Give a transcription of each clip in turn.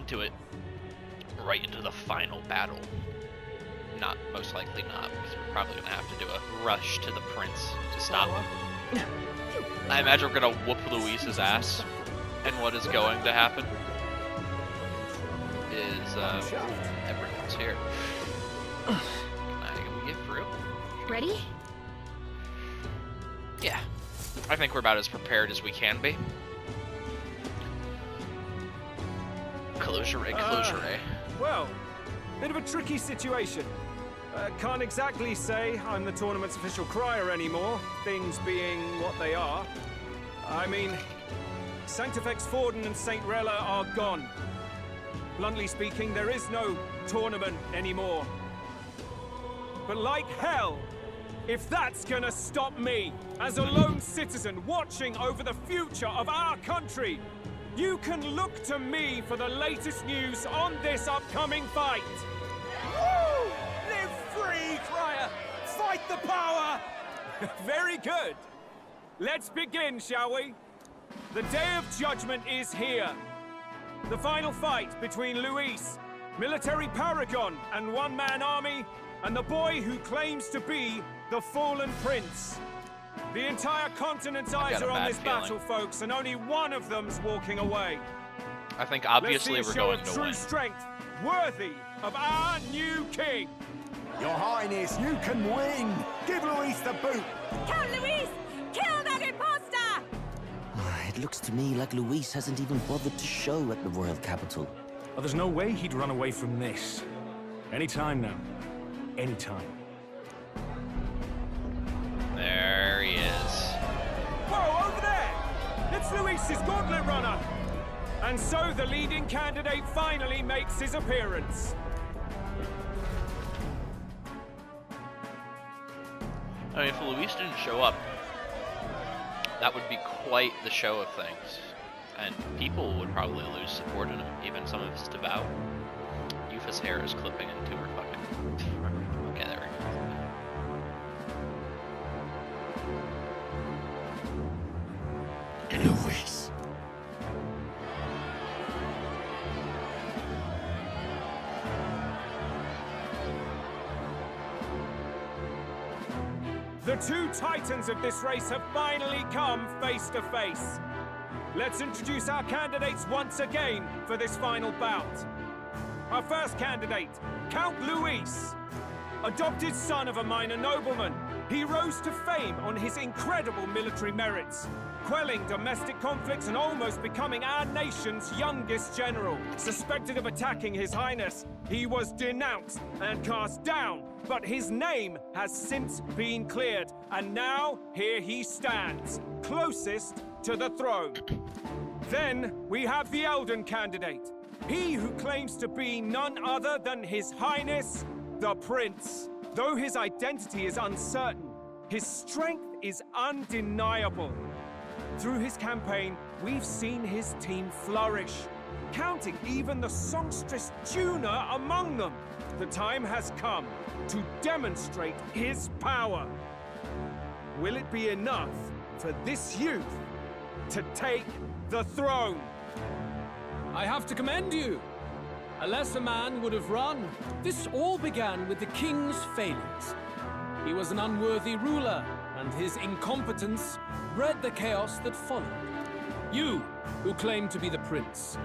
into it, right into the final battle. Most likely not, because we're probably gonna have to do a rush to the prince to stop him. I imagine we're gonna whoop Luis's ass, and what is going to happen is everyone's here. Can we get through? Ready? Yeah, I think we're about as prepared as we can be. Closure, closure. Well, bit of a tricky situation. Can't exactly say I'm the tournament's official crier anymore, things being what they are. I mean, Sanctifex Forden and St. Rella are gone. Bluntly speaking, there is no tournament anymore. But like hell, if that's gonna stop me, as a lone citizen watching over the future of our country, you can look to me for the latest news on this upcoming fight. Woo! Live free, crier! Fight the power! Very good. Let's begin, shall we? The Day of Judgment is here. The final fight between Luis, military paragon and one-man army, and the boy who claims to be the fallen prince. The entire continent's eyes are on this battle, folks, and only one of them's walking away. I think obviously we're going to true win. Strength worthy of our new king. Your Highness, you can win! Give Luis the boot! Count Luis! Kill that imposter! It looks to me like Luis hasn't even bothered to show at the royal capital. Well, there's no way he'd run away from this. Anytime now. Anytime. There he is. Whoa, over there! It's Luis's gauntlet runner! And so the leading candidate finally makes his appearance. I mean, if Luis didn't show up, that would be quite the show of things. And people would probably lose support in him, even some of his devout. Yufa's hair is clipping into her fucking... Okay, there we go. Luis. The two titans of this race have finally come face to face. Let's introduce our candidates once again for this final bout. Our first candidate, Count Luis. Adopted son of a minor nobleman, he rose to fame on his incredible military merits, quelling domestic conflicts and almost becoming our nation's youngest general. Suspected of attacking His Highness, he was denounced and cast down, but his name has since been cleared, and now here he stands, closest to the throne. Then we have the Elden candidate, he who claims to be none other than His Highness, the Prince. Though his identity is uncertain, his strength is undeniable. Through his campaign, we've seen his team flourish, counting even the songstress Juna among them. The time has come to demonstrate his power. Will it be enough for this youth to take the throne? I have to commend you. A lesser man would have run. This all began with the king's failings. He was an unworthy ruler, and his incompetence bred the chaos that followed. You, who claim to be the prince,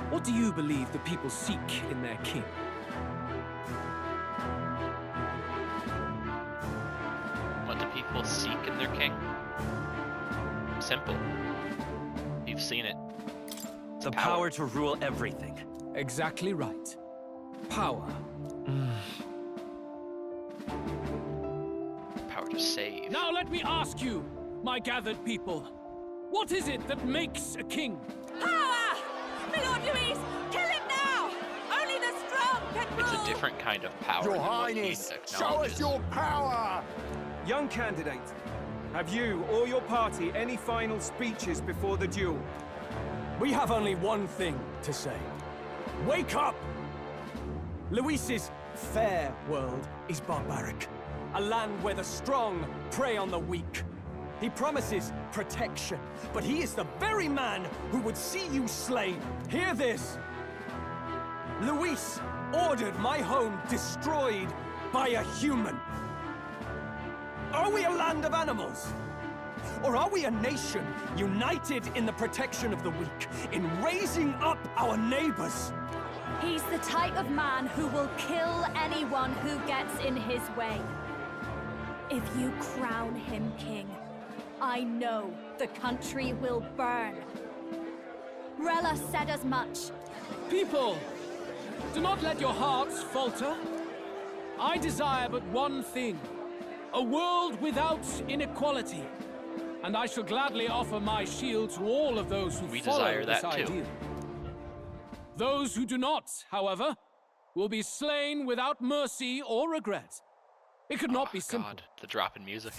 what do you believe the people seek in their king? What do people seek in their king? Simple. You've seen it. It's the power to rule everything. Exactly right. Power. Power to save. Now let me ask you, my gathered people, what is it that makes a king? Power! My Lord Luis, kill him now! Only the strong can rule! It's a different kind of power. Your than what he Highness, show acknowledges. us your power! Young candidate, have you or your party any final speeches before the duel? We have only one thing to say. Wake up! Luis's fair world is barbaric. A land where the strong prey on the weak. He promises protection, but he is the very man who would see you slain. Hear this! Luis ordered my home destroyed by a human. Are we a land of animals? Or are we a nation united in the protection of the weak, in raising up our neighbors? He's the type of man who will kill anyone who gets in his way. If you crown him king, I know the country will burn. Rella said as much. People, do not let your hearts falter. I desire but one thing, a world without inequality. And I shall gladly offer my shield to all of those who follow desire this that too. ideal. Those who do not, however, will be slain without mercy or regret. It could not be simple. God, the drop in music.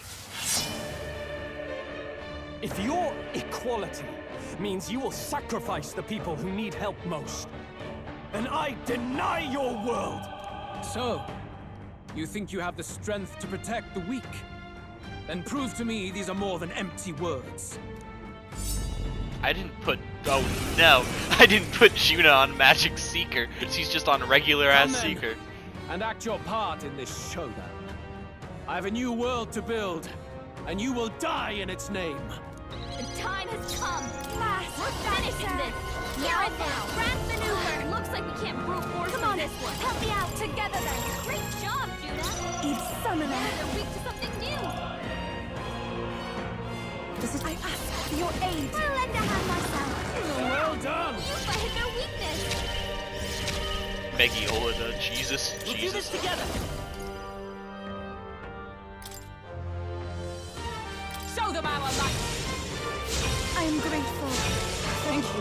If your equality means you will sacrifice the people who need help most, then I deny your world! So, you think you have the strength to protect the weak? Then prove to me these are more than empty words. I didn't put... Oh no! I didn't put Juna on Magic Seeker. She's just on regular-ass Come then, Seeker. and act your part in this showdown. I have a new world to build, and you will die in its name. The time has come. Mass, we're finishing this. Now and now. Grand maneuver. Looks like we can't brute force on this one. Help me out together then. Great job, Judah. It's summoner. They're weak to something new. I ask for your aid. I'll lend a hand myself. Well done! Yufa hit their weakness. Megiola, Jesus. We'll do Jesus. this together. Show them our light. I am grateful. Thank you.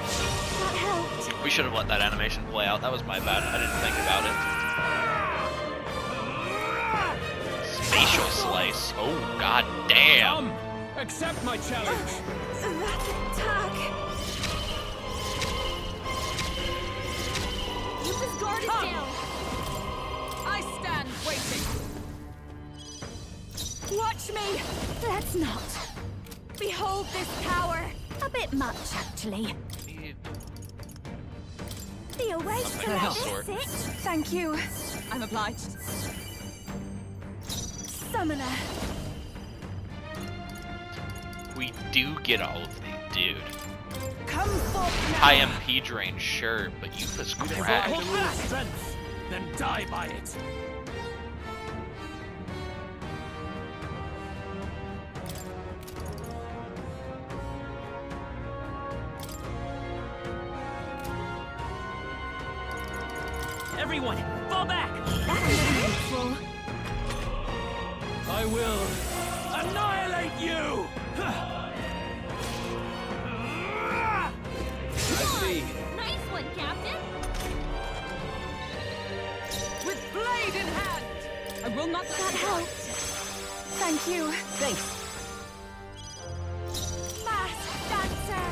That helped. We should have let that animation play out. That was my bad. I didn't think about it. Spatial slice. Oh, god damn. Come, accept my challenge. That attack. Yufa's guard is down. I stand waiting. Watch me. Let's not. Behold this power. A bit much, actually. The away Something of the sort. Thank you. I'm obliged. Summoner. We do get all of these, dude. Come forth now. High MP drain, sure, but Yufa's If I cracked. hold my strength, then die by it. Everyone, fall back! I will annihilate you! I see. Nice one, Captain. With blade in hand! I will not let That you helped. Thank you. Thanks. Masked Dancer.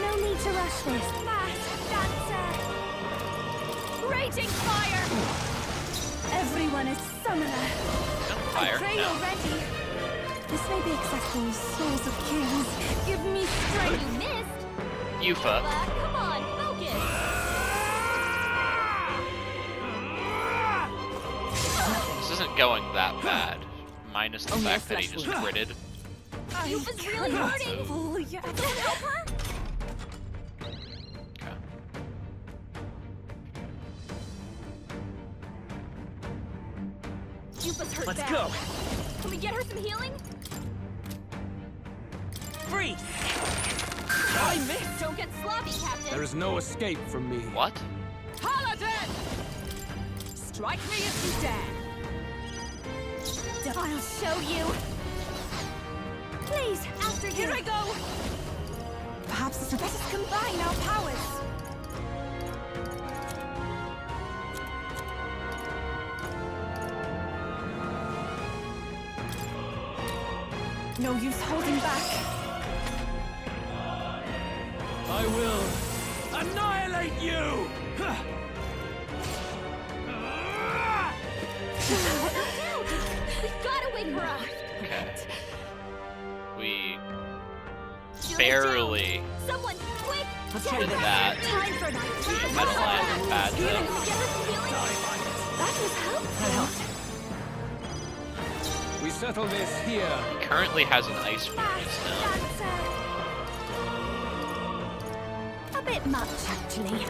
No need to rush this. Masked Dancer. Raging fire. Everyone is summoner. Fire? I pray No. you're ready. This may be accessible, souls of kings. Give me strength. You missed. Yufa. Come on, focus. This isn't going that bad. Minus the fact that he just critted. Yufa's really hurting. Don't help her. Okay. Yufa's hurt Let's bad. go. Can we get her some healing? Freeze! I missed. Don't get sloppy, Captain. There is no escape from me. What? Paladin! Strike me if you dare! I'll show you. Please, after you. Here I go! Perhaps let us combine our powers. No use holding back. I will annihilate you! We've got to wake her up. Okay. We Julie, barely Someone, quick! Let's Get try her this. that. Time for night. Metal Land bad though. settle this here. He currently has an ice furnace now. That's a bit much, actually.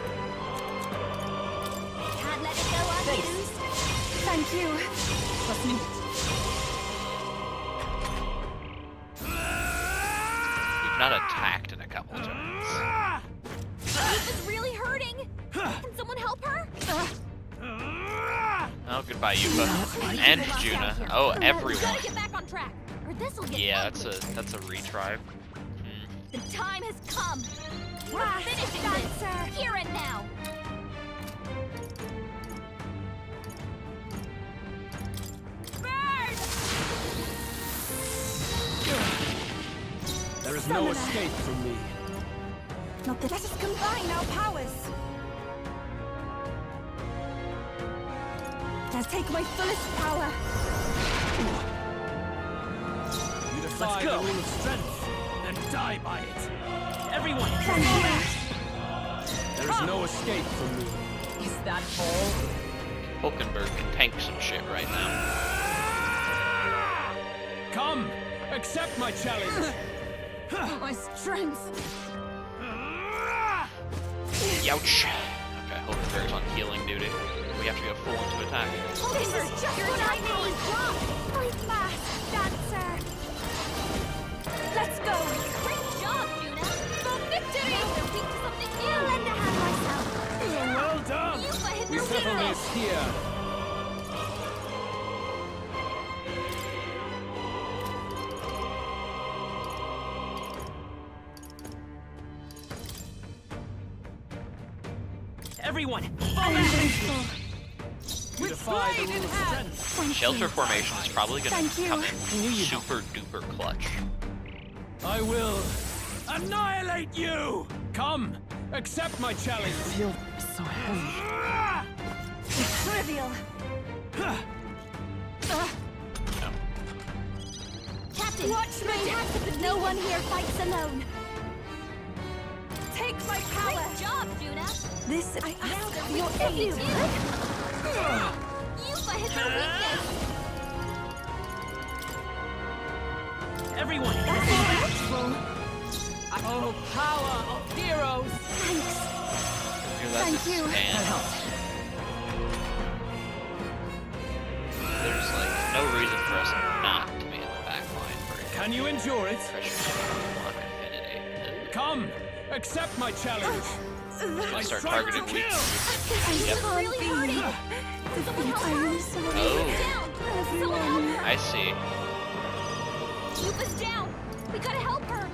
Can't let it go unused. Thank you. Trust me. We've not attacked in a couple of turns. It's really hurting. Can someone help her? Oh, goodbye, Yufa. And Juna. Oh, everyone. Gotta get back on track, or this'll get Yeah, ugly. that's a retry. The time has come. We're finishing this here and now. Burn! There is no escape from me. Not that. Let us combine our powers. Let's take my fullest power. You defy Let's the go. will of strength, then die by it. Everyone, Thank fall you. back! There is no escape from me. Is that all? Hulkenberg can tank some shit right now. Come, accept my challenge. My strength. Youch. Okay, Hulkenberg's on healing duty. We have to go full into attack. This is just what I need. My fast dancer. Let's go. Great job, Juna. For victory. They're weak to something new. I'll lend a hand myself. Well done. Yufa hit We the settle weakness. this here. Everyone, fall back! You defy the will of strength. Shelter formation is probably going Thank to you. come in super duper clutch. I will annihilate you. Come, accept my challenge. Feel so heavy. It's trivial. No. Captain, watch me. No one here fights alone. Take my power. Great job, Juna. This I ask for your aid. Yufa hit the weakness. Everyone, That's fall back! helpful. Oh, power of heroes! Thanks. Here, that's Thank a you. stand. There's like no reason for us not to be in the back line for it. Can you endure it? Pressure on Infinity. Come, accept my challenge. Gonna start targeting weak. It's really hurting. Someone help her. Oh. Down. Someone help her. I see. Yufa's down. We gotta help her.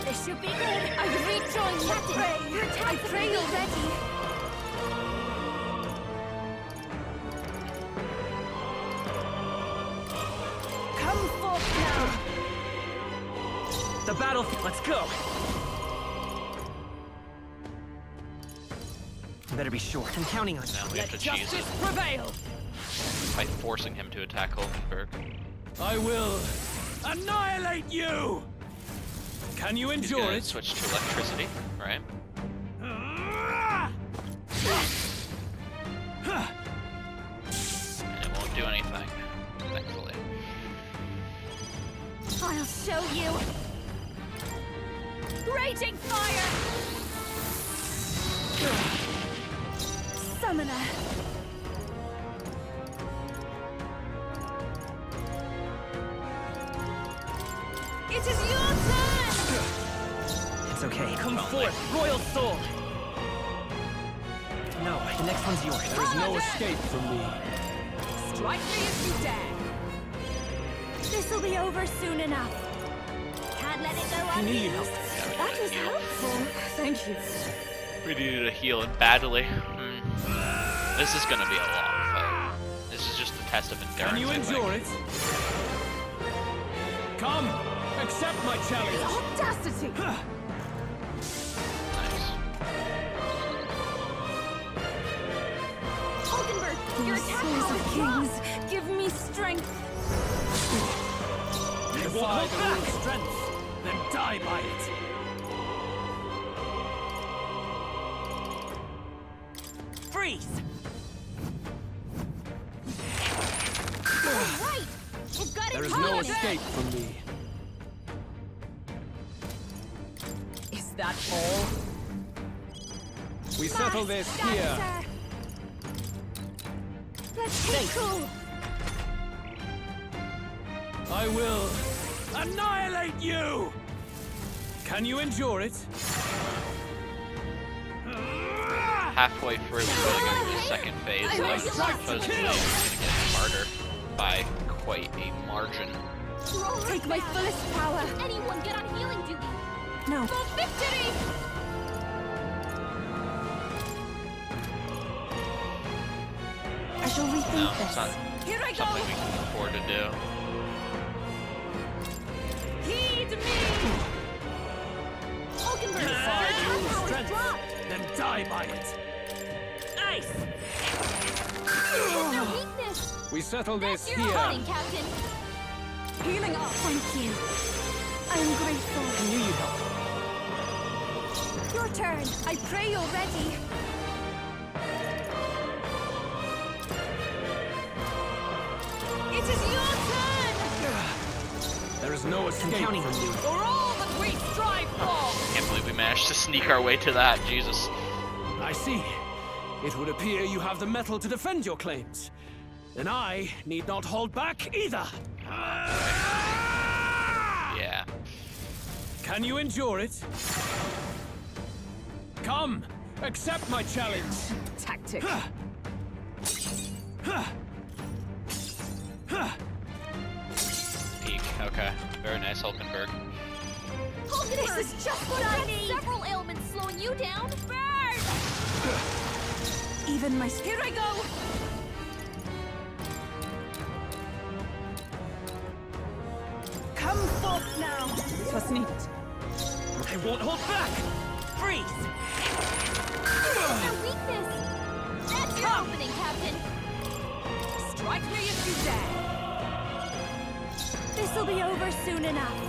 This should be good. I've rejoined Captain. Your attack I pray you're ready. Come forth now. The battlefield, let's go! Better be sure. I'm counting on you. Now we have to cheese it Justice prevail! by forcing him to attack Hulkenberg. I will annihilate you. Can you He's endure gonna it? switch to electricity, right? And it won't do anything, thankfully. I'll show you. Raging fire. Summoner. It is your turn. It's okay. Come Well, forth, Royal Soul! No, the next one's yours. There is no escape from me. Strike me if you dare! This'll be over soon enough. Can't let it go I knew you'd unused. help. That was helpful. Thank you. We needed to heal it badly. This is gonna be a long fight. This is just a test of endurance. Can you I think. endure it? Come, accept my challenge. Audacity! Nice. Hulkenberg, your attack power is kings. Give me strength. You defy the will of strength, then die by it. Freeze! All right. got There it is no coming. escape from me. Is that all? We settle this here. Let's take cool. I will annihilate you! Can you endure it? Halfway through, we're going into the second phase. I was supposedly going to get harder by quite a margin. Take my fullest power. Anyone get on healing duty? No. For victory! I shall rethink No, this. it's not Here I something go. we can afford to do. Heed me. Hulkenberg, Defy your dual power's strength. dropped. Then die by it. Ice! There's no weakness! We settle this You're here. running, Captain! Healing up. Thank you. I am grateful. I knew you'd help. Your turn. I pray you're ready. It is your turn. There is no escape counting from on you. For all that we strive for! Can't believe we managed to sneak our way to that. Jesus. I see. It would appear you have the mettle to defend your claims. Then I need not hold back either. Yeah. Can you endure it? Come, accept my challenge. Tactic. Peak. Okay. Very nice, Hulkenberg. Hulkenberg! This is just what I need. Several ailments slowing you down! Burn! Even my... Here I go. Come forth now. Was needed. I won't hold back! Freeze! There's no weakness! That's your opening, Captain! Strike me if you dare! This'll be over soon enough.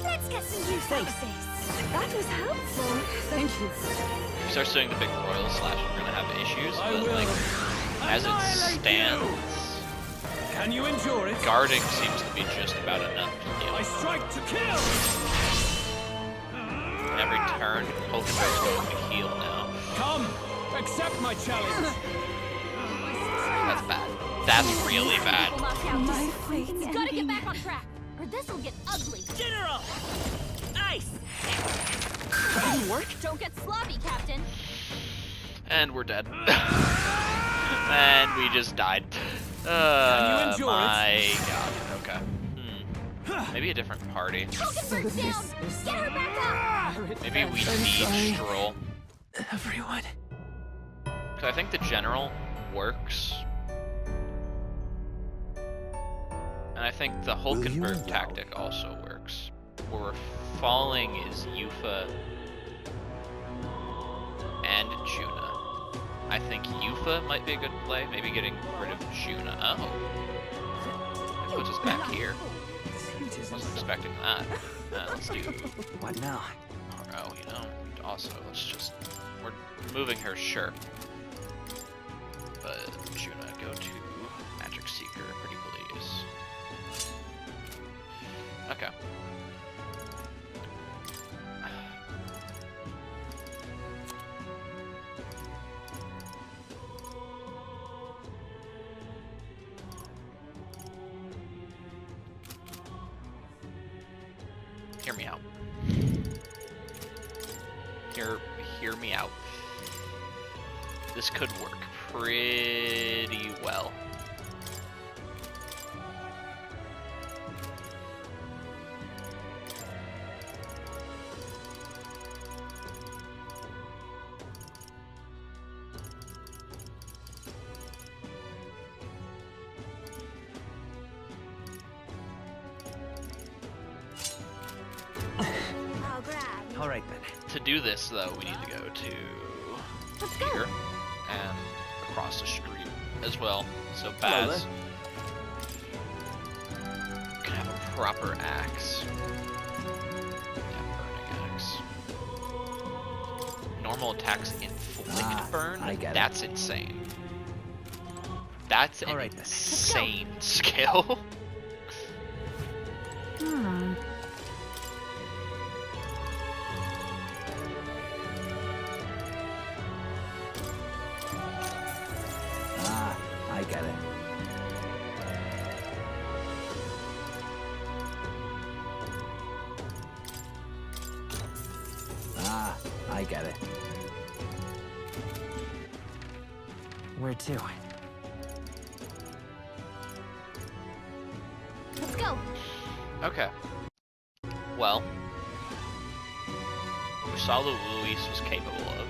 Let's get some use out of this. That was helpful. Thank you. If we start doing the big royal slash, we're gonna have issues. I But will like, as it annihilate stands, you. Can you endure it? guarding seems to be just about enough to deal I with. strike to kill! Every turn, Hulkenberg's going to heal now. Come, accept my challenge. That's bad. That's really bad. Will knock out. My fate Gotta get back on track, or this'll get ugly. General! Ice! Didn't work? Don't get sloppy, Captain. And we're dead. And we just died. you endure it? My god. Okay. Maybe a different party. Hulkenberg's down! Get her back up! Maybe we need Stroll. Everyone. So I think the general works. And I think the Will you Hulkenberg allow tactic also works. Where we're falling is Yufa and Juna. I think Yufa might be a good play. Maybe getting rid of Juna. Oh. That puts us back here. Wasn't expecting that. Let's do. What now? Oh, you know. Also, let's just. We're moving her, sure. But Juna, go to Magic Seeker, pretty please. Okay. Hear me out. Hear me out. This could work pretty well. I'll grab. All right then. To do this, though, we need to go to Let's go. here and across the street as well. So Hello Baz can have a proper axe. Yeah, burning axe. Normal attacks inflict burn? I get it. That's insane. That's an Alright then. insane skill. I get it. I get it. Where to? Let's go. Okay. Well, we saw what Luis was capable of.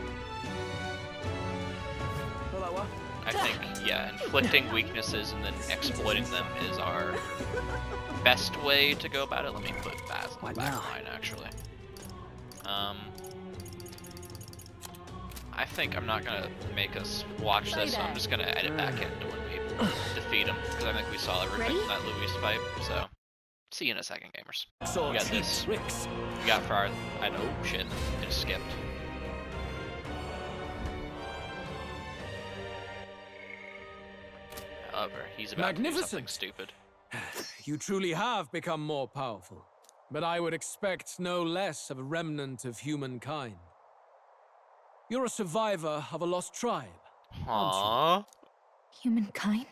I think, yeah, inflicting weaknesses and then exploiting them is our best way to go about it. Let me put Baz in the back line, actually. I think I'm not gonna make us watch this, so I'm just gonna edit back into when we defeat him, because I think we saw everything in that Luis fight, so see you in a second, gamers. So We got this. We got for our, I know, shit, it just skipped. However, he's about to do something stupid. You truly have become more powerful, but I would expect no less of a remnant of humankind. You're a survivor of a lost tribe. Aww. Humankind?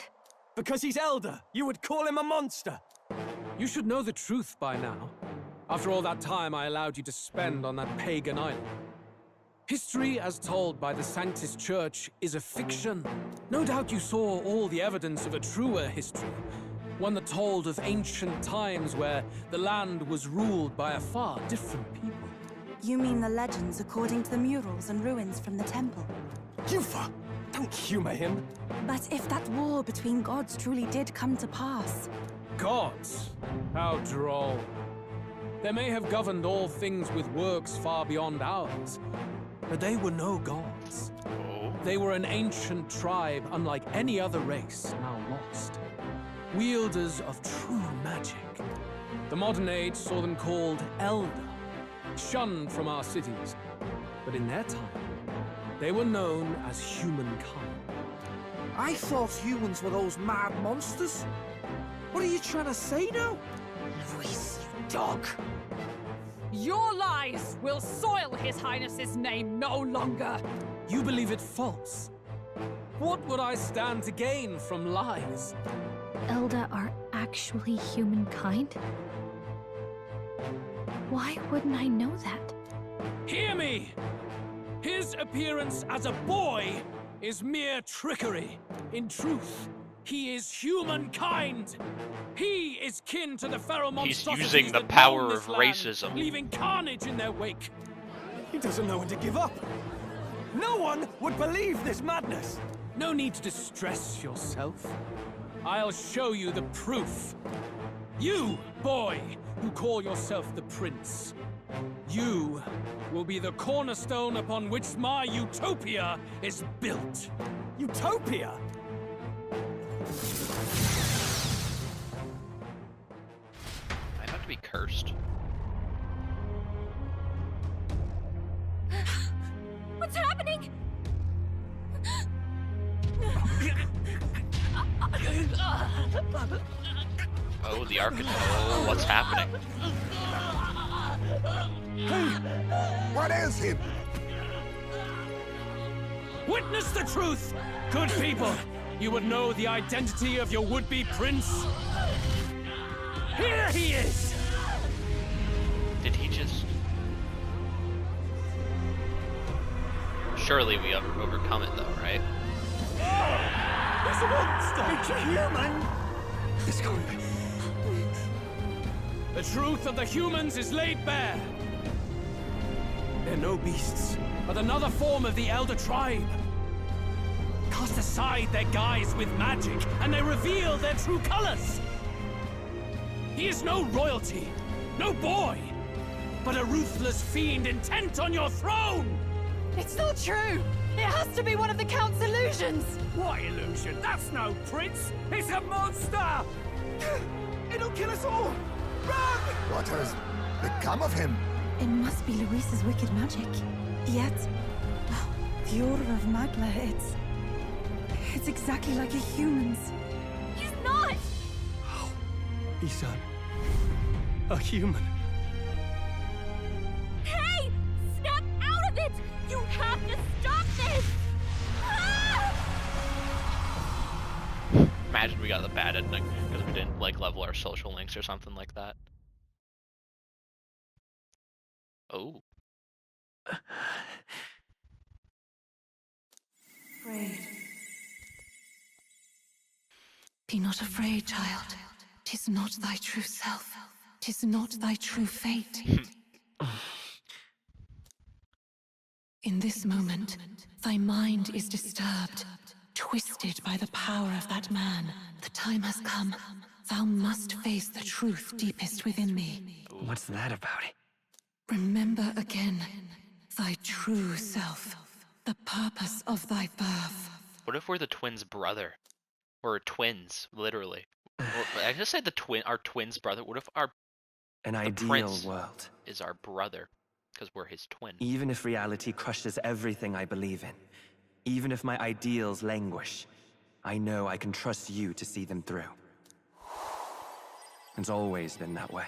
Because he's elder, you would call him a monster. You should know the truth by now. After all that time I allowed you to spend on that pagan island. History, as told by the Sanctus Church, is a fiction. No doubt you saw all the evidence of a truer history. One that told of ancient times where the land was ruled by a far different people. You mean the legends according to the murals and ruins from the temple? Yufa, don't humor him. But if that war between gods truly did come to pass... Gods? How droll. They may have governed all things with works far beyond ours, but they were no gods. They were an ancient tribe unlike any other race, now lost. Wielders of true magic. The modern age saw them called Elder, shunned from our cities. But in their time, they were known as Humankind. I thought humans were those mad monsters. What are you trying to say now? Luis, you dog! Your lies will soil His Highness's name no longer! You believe it false? What would I stand to gain from lies? Elder are actually humankind? Why wouldn't I know that? Hear me! His appearance as a boy is mere trickery. In truth, he is humankind. He is kin to the feral He's monstrosities using the that power roam of this land, racism. leaving carnage in their wake. He doesn't know when to give up. No one would believe this madness. No need to distress yourself. I'll show you the proof. You, boy, who call yourself the prince. You will be the cornerstone upon which my utopia is built. Utopia? Might have to be cursed. What's happening? Oh, the architect. Oh, what's happening? What is him? Witness the truth, good people. You would know the identity of your would-be prince. Here he is! Did he just... Surely we overcome it though, right? It's a monster! It's a human! It's going... The truth of the humans is laid bare. They're no beasts, but another form of the Elder Tribe. Cast aside their guise with magic, and they reveal their true colors. He is no royalty, no boy, but a ruthless fiend intent on your throne! It's not true! It has to be one of the Count's illusions! What illusion? That's no prince! It's a monster! It'll kill us all! What has become of him? It must be Luis's wicked magic. Yet, the aura of Magla, it's exactly like a human's. He's not! He's a human. Hey! Snap out of it! You have to stop this! Ah! Imagine we got the bad ending because we didn't like level our social links or something like that. Oh. Afraid. Be not afraid, child. 'Tis not thy true self. 'Tis not thy true fate. In this moment, thy mind is disturbed, twisted by the power of that man. The time has come. Thou must face the truth deepest within thee. What's that about? Remember again thy true self, the purpose of thy birth. What if we're the twins' brother? Or twins, literally. I just said our twins' brother. What if An the ideal prince world. is our brother? Because we're his twin. Even if reality crushes everything I believe in, even if my ideals languish, I know I can trust you to see them through. It's always been that way.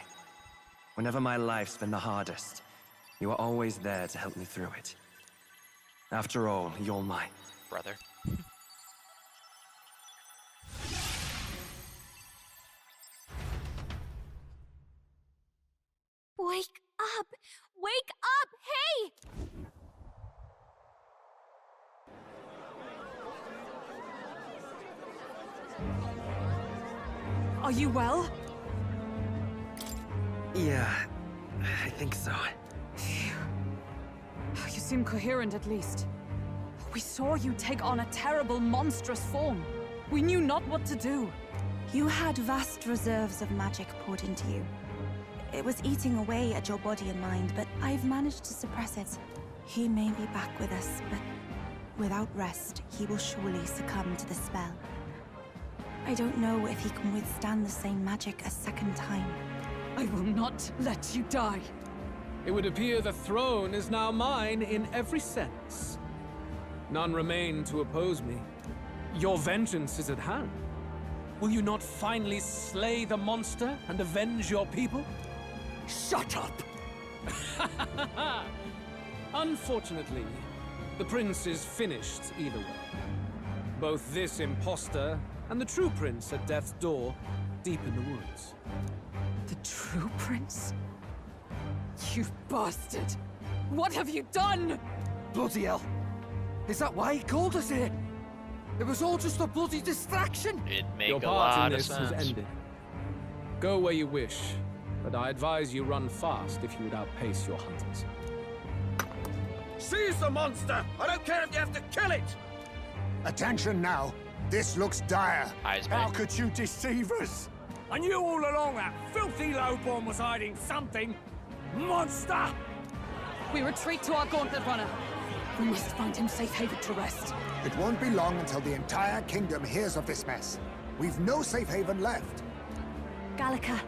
Whenever my life's been the hardest, you are always there to help me through it. After all, you're my brother. Wake up! Wake up! Hey! Are you well? Yeah, I think so. You seem coherent at least. We saw you take on a terrible, monstrous form. We knew not what to do. You had vast reserves of magic poured into you. It was eating away at your body and mind, but I've managed to suppress it. He may be back with us, but without rest, he will surely succumb to the spell. I don't know if he can withstand the same magic a second time. I will not let you die. It would appear the throne is now mine in every sense. None remain to oppose me. Your vengeance is at hand. Will you not finally slay the monster and avenge your people? Shut up! Unfortunately, the prince is finished either way. Both this imposter and the true prince at death's door, deep in the woods. The true prince? You bastard! What have you done? Bloody hell! Is that why he called us here? It was all just a bloody distraction! It'd make Your a part lot in of this sense. has ended. Go where you wish, but I advise you run fast if you would outpace your hunters. Seize the monster! I don't care if you have to kill it! Attention now. This looks dire. Eyes How big. could you deceive us? I knew all along that filthy lowborn was hiding something. Monster! We retreat to our gauntlet runner. We must find him safe haven to rest. It won't be long until the entire kingdom hears of this mess. We've no safe haven left. Gallica,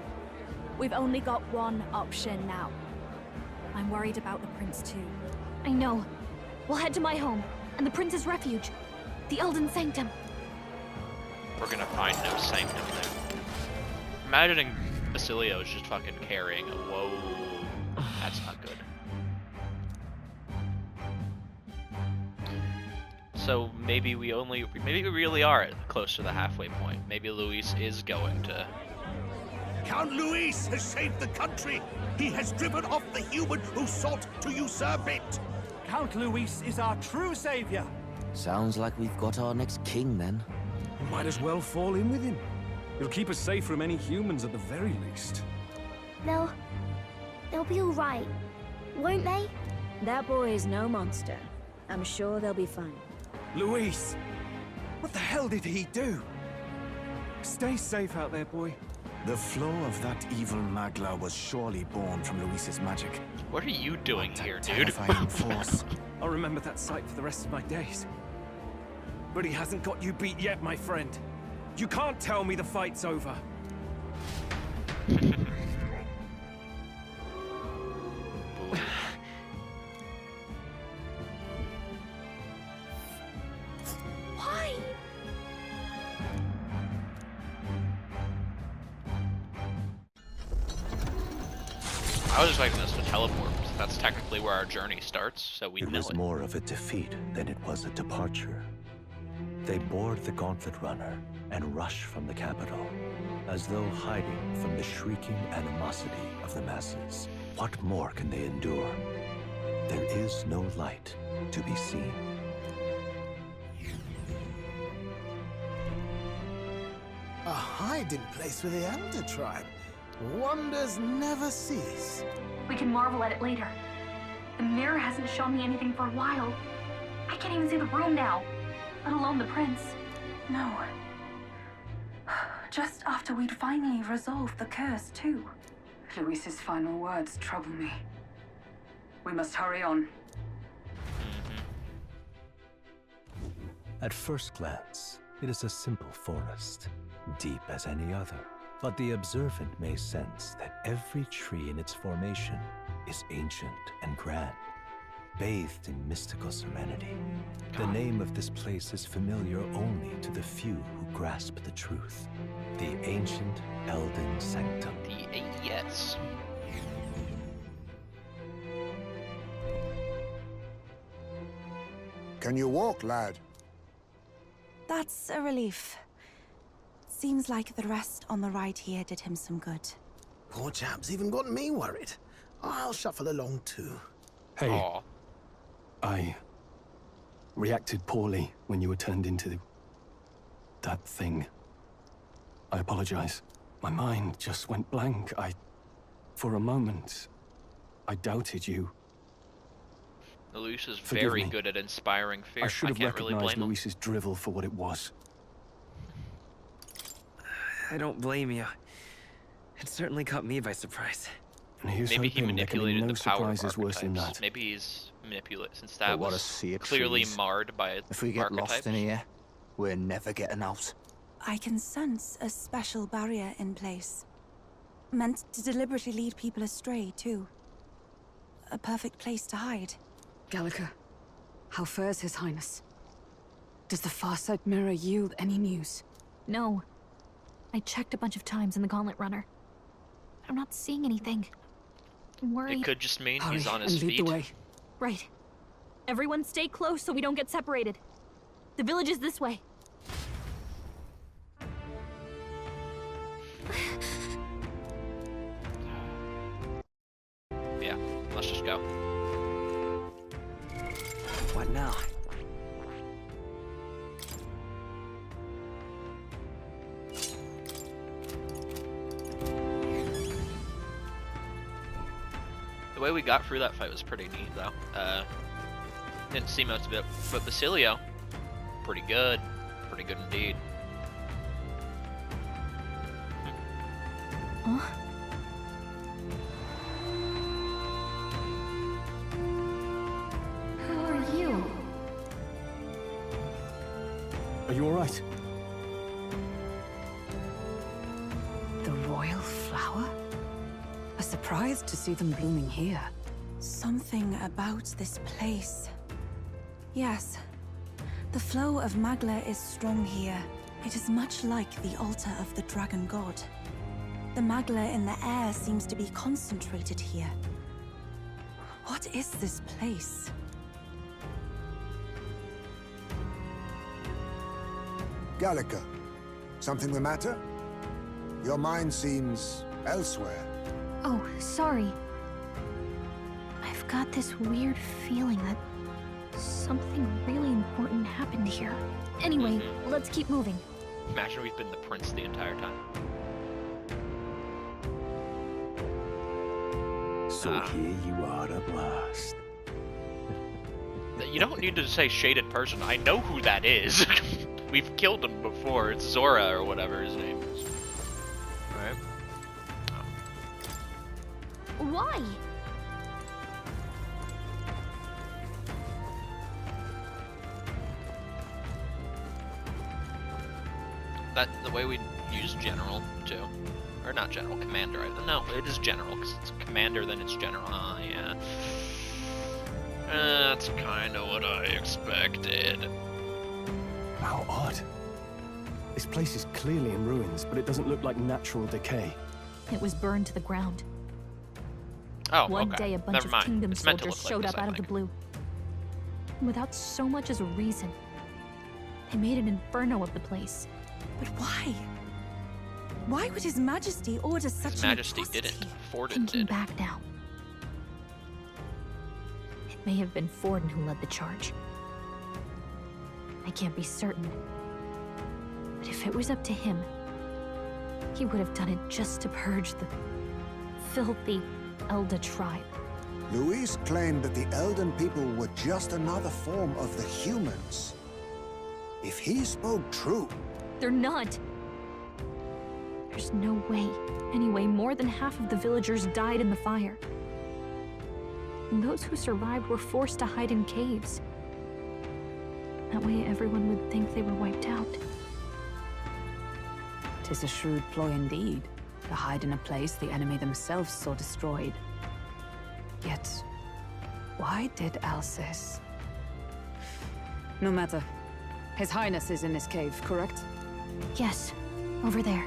we've only got one option now. I'm worried about the prince too. I know. We'll head to my home, and the prince's refuge. The Elden Sanctum. We're gonna find no sanctum there. Imagining Basilio is just fucking carrying a whoa. That's not good. So maybe we really are close to the halfway point. Maybe Luis is going to. Count Luis has saved the country. He has driven off the human who sought to usurp it. Count Luis is our true savior. Sounds like we've got our next king then. We might as well fall in with him. He'll keep us safe from any humans at the very least. They'll be all right, won't they? That boy is no monster. I'm sure they'll be fine. Luis! What the hell did he do? Stay safe out there, boy. The flow of that evil Magla was surely born from Luis's magic. What are you doing here, dude? Terrifying force. I'll remember that sight for the rest of my days. But he hasn't got you beat yet, my friend. You can't tell me the fight's over. I was expecting us to teleport. That's technically where our journey starts, so we know It was more of a defeat than it was a departure. They board the Gauntlet Runner and rush from the capital, as though hiding from the shrieking animosity of the masses. What more can they endure? There is no light to be seen. A hiding place for the Elder Tribe. Wonders never cease. We can marvel at it later. The mirror hasn't shown me anything for a while. I can't even see the room now, let alone the prince. No. Just after we'd finally resolved the curse, too. Luis's final words trouble me. We must hurry on. At first glance, it is a simple forest, deep as any other. But the observant may sense that every tree in its formation is ancient and grand, bathed in mystical serenity. The name of this place is familiar only to the few who grasp the truth. The ancient Elden Sanctum. Yes. Can you walk, lad? That's a relief. Seems like the rest on the ride here did him some good. Poor chap's even got me worried. I'll shuffle along too. Hey. Aww. I reacted poorly when you were turned into that thing. I apologize. My mind just went blank. For a moment, I doubted you. Luis is Forgive very me. good at inspiring fear. I should have can't really recognized blame him. Luis's drivel for what it was. I don't blame you. It certainly caught me by surprise. And here's Maybe he hoping there can be manipulated no the power of surprises worse than archetypes. that. Maybe he's manipulated, since But that what a was sea of clearly trees. marred by If we get archetypes. lost in here, we're never getting out. I can sense a special barrier in place. Meant to deliberately lead people astray, too. A perfect place to hide. Gallica, how fares His Highness? Does the Farsight mirror yield any news? No. I checked a bunch of times in the Gauntlet Runner. I'm not seeing anything. I'm worried. It could just mean Hurry he's on his and lead feet. the way. Right. Everyone stay close so we don't get separated. The village is this way. Yeah, let's just go. What now? The way we got through that fight was pretty neat, though. Didn't see most of it, but Basilio, pretty good indeed. Huh? Who are you? Are you all right? The royal flower? A surprise to see them blooming here. Something about this place. Yes. The flow of Magla is strong here. It is much like the altar of the dragon god. The Magla in the air seems to be concentrated here. What is this place? Gallica, something the matter? Your mind seems elsewhere. Oh, sorry. I've got this weird feeling that something really important happened here. Anyway, let's keep moving. Imagine we've been the prince the entire time. So here you are at last. You don't need to say shaded person. I know who that is. We've killed him before. It's Zora or whatever his name is. Right? Why? That the way we use general too, or not general, commander. No, it is general because it's commander, then it's general. Ah, yeah. That's kind of what I expected. How odd. This place is clearly in ruins, but it doesn't look like natural decay. It was burned to the ground. Oh, One okay. day a bunch Never of mind. kingdom It's meant to soldiers look like showed this, up I out of the think. blue. Without so much as a reason. They made an inferno of the place. But why? Why would His Majesty order such His an Majesty atrocity? didn't. Forden Thinking did. back now. It may have been Forden who led the charge. I can't be certain. But if it was up to him, he would have done it just to purge the filthy Elder tribe. Luis claimed that the Elden people were just another form of the humans. If he spoke true... They're not. There's no way. Anyway, more than half of the villagers died in the fire. And those who survived were forced to hide in caves. That way everyone would think they were wiped out. 'Tis a shrewd ploy indeed, to hide in a place the enemy themselves saw destroyed. Yet, why did Alcest? No matter. His Highness is in this cave, correct? Yes, over there.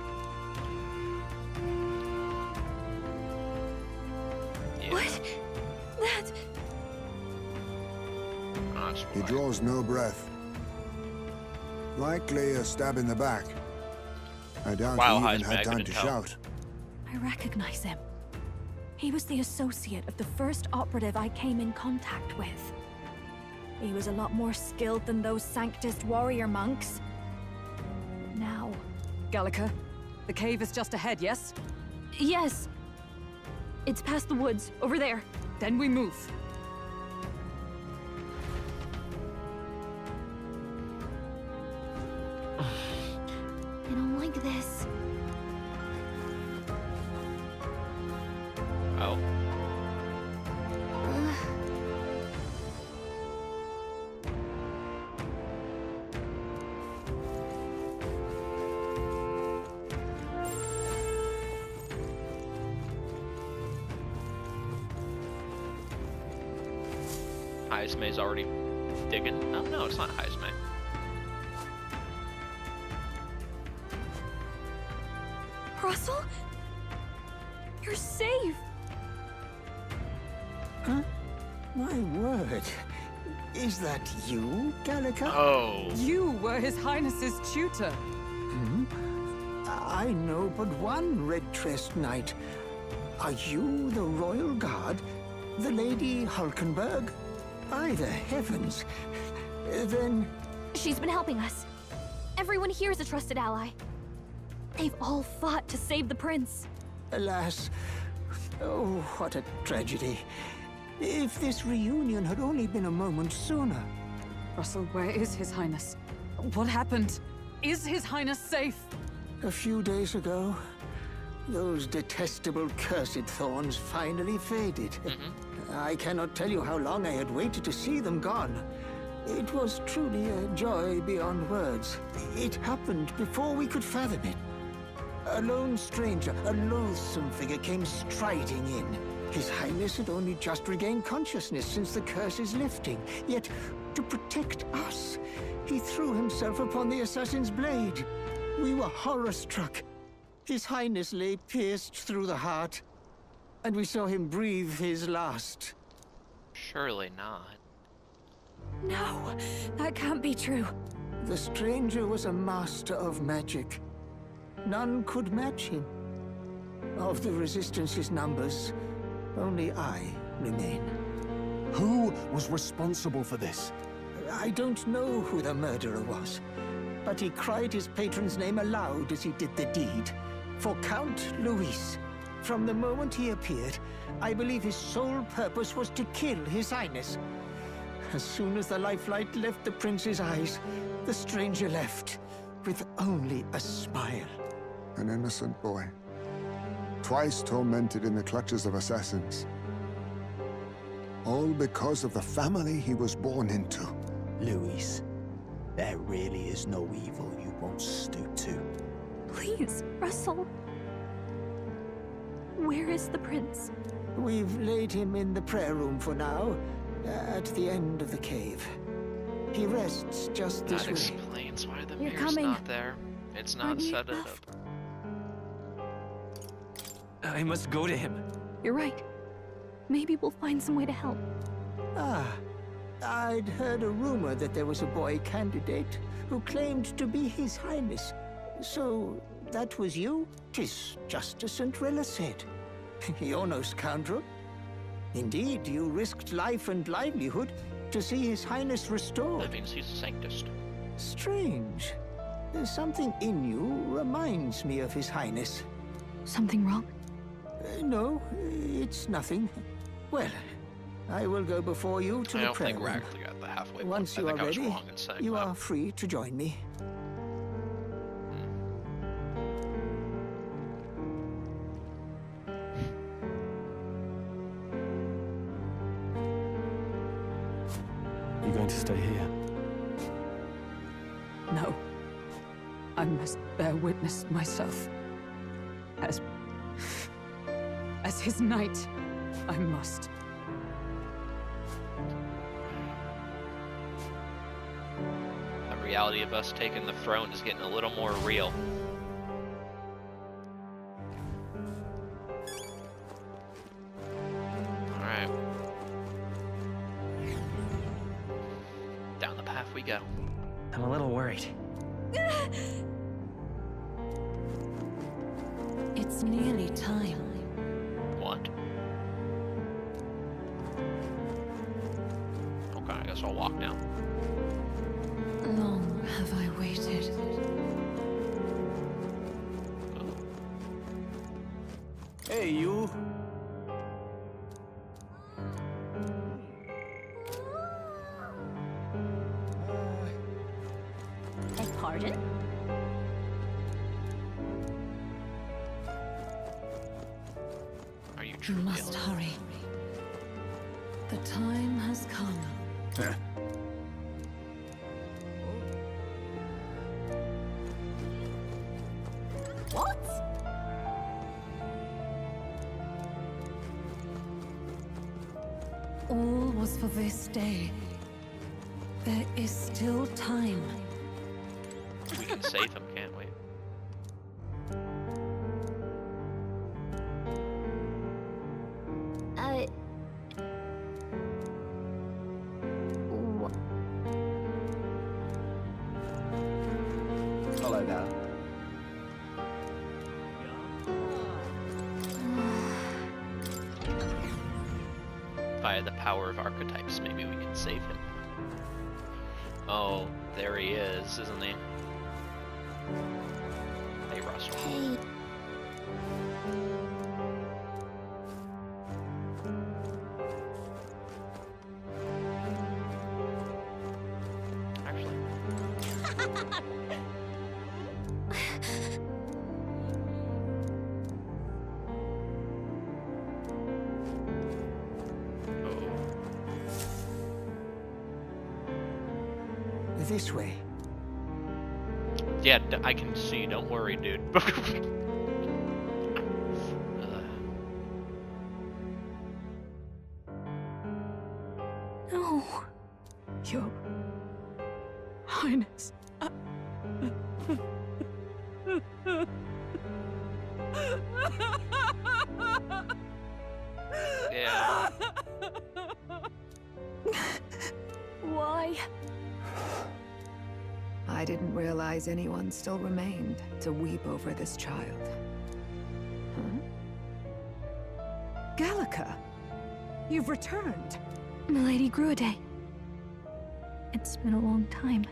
Yeah. What? That... He draws no breath. Likely a stab in the back. I doubt Wow, he even Heisman, I had time couldn't to tell. shout. I recognize him. He was the associate of the first operative I came in contact with. He was a lot more skilled than those Sanctist warrior monks. Now... Gallica, the cave is just ahead, yes? Yes. It's past the woods, over there. Then we move. I don't like this. Oh. Heismay's already digging. Oh no, it's not Heismay. Russell? You're safe! Huh? My word. Is that you, Gallica? Oh. You were His Highness's tutor. Hmm? I know but one red-tressed knight. Are you the royal guard? The Lady Hulkenberg? By the heavens. Then... She's been helping us. Everyone here is a trusted ally. They've all fought to save the prince. Alas. Oh, what a tragedy. If this reunion had only been a moment sooner. Russell, where is His Highness? What happened? Is His Highness safe? A few days ago, those detestable cursed thorns finally faded. I cannot tell you how long I had waited to see them gone. It was truly a joy beyond words. It happened before we could fathom it. A lone stranger, a loathsome figure came striding in. His Highness had only just regained consciousness since the curse's lifting. Yet, to protect us, he threw himself upon the assassin's blade. We were horror-struck. His Highness lay pierced through the heart, and we saw him breathe his last. Surely not. No, that can't be true. The stranger was a master of magic. None could match him. Of the Resistance's numbers, only I remain. Who was responsible for this? I don't know who the murderer was, but he cried his patron's name aloud as he did the deed. For Count Luis. From the moment he appeared, I believe his sole purpose was to kill His Highness. As soon as the lifelight left the prince's eyes, the stranger left, with only a smile. An innocent boy. Twice tormented in the clutches of assassins. All because of the family he was born into. Luis, there really is no evil you won't stoop to. Please, Russell. Where is the prince? We've laid him in the prayer room for now, at the end of the cave. He rests just this That way. explains why the You're mirror's coming. not there. It's not Aren't you set it enough? up. I must go to him. You're right. Maybe we'll find some way to help. Ah, I'd heard a rumor that there was a boy candidate who claimed to be His Highness. So, that was you? 'Tis just as St. Rilla said. You're no scoundrel. Indeed, you risked life and livelihood to see His Highness restored. That means he's a sanctist. Strange. There's something in you reminds me of His Highness. Something wrong? No, it's nothing. Well, I will go before you to the prayer I don't think we're room. actually at the halfway point. Once I you are think I was ready, wrong in saying you that. are free to join me. You going to stay here? No. I must bear witness myself. As his knight, I must. The reality of us taking the throne is getting a little more real. Alright. Down the path we go. I'm a little worried. It's nearly time. What? Okay, I guess I'll walk down. Long have I waited. Hey, you. Beg pardon? Are you You truly must hurry. The time has come. What? All was for this day. There is still time. We can save him, can't we? Hello there. Via the power of archetypes, maybe we can save him. Oh, there he is, isn't he? Hey, Russell. Hey. Actually. This way. Yeah, I can see. Don't worry, dude. No. Your Highness. Yeah. Why? I didn't realize anyone still remained to weep over this child. Huh? Gallica! You've returned! Milady Gruade. It's been a long time.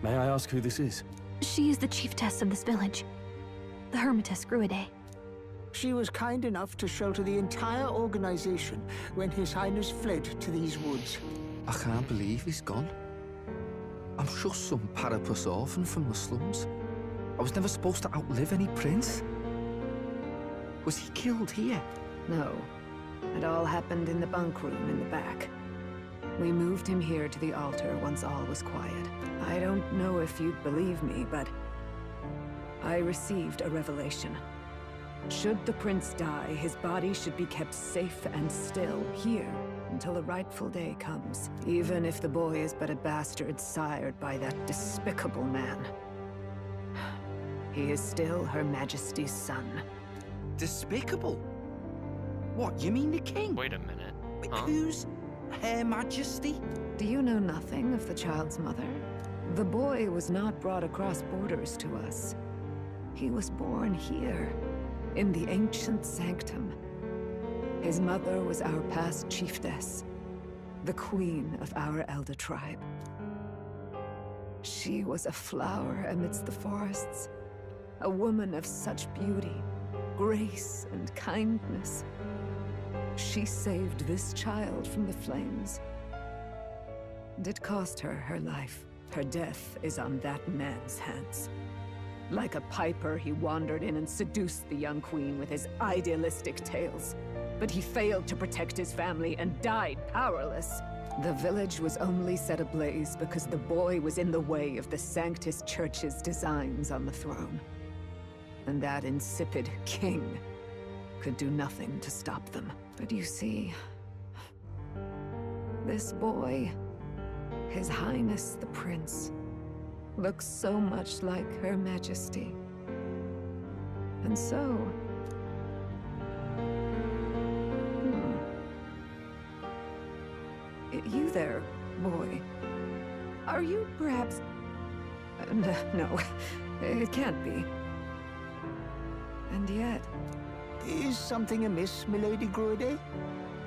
May I ask who this is? She is the chiefess of this village. The Hermitess Gruade. She was kind enough to shelter the entire organization when His Highness fled to these woods. I can't believe he's gone. I'm just some parapus orphan from the slums. I was never supposed to outlive any prince. Was he killed here? No. It all happened in the bunk room in the back. We moved him here to the altar once all was quiet. I don't know if you'd believe me, but I received a revelation. Should the prince die, his body should be kept safe and still here until the rightful day comes, even if the boy is but a bastard sired by that despicable man. He is still Her Majesty's son. Despicable? What, you mean the king? Wait a minute. Huh? Who's Her Majesty? Do you know nothing of the child's mother? The boy was not brought across borders to us. He was born here, in the ancient sanctum. His mother was our past chiefess, the queen of our elder tribe. She was a flower amidst the forests, a woman of such beauty, grace, and kindness. She saved this child from the flames. And it cost her her life. Her death is on that man's hands. Like a piper, he wandered in and seduced the young queen with his idealistic tales. But he failed to protect his family and died powerless. The village was only set ablaze because the boy was in the way of the Sanctus Church's designs on the throne. And that insipid king could do nothing to stop them. But you see, this boy, His Highness the Prince, looks so much like Her Majesty. And so... You there, boy. Are you perhaps... no, it can't be. And yet... Is something amiss, milady Gruide?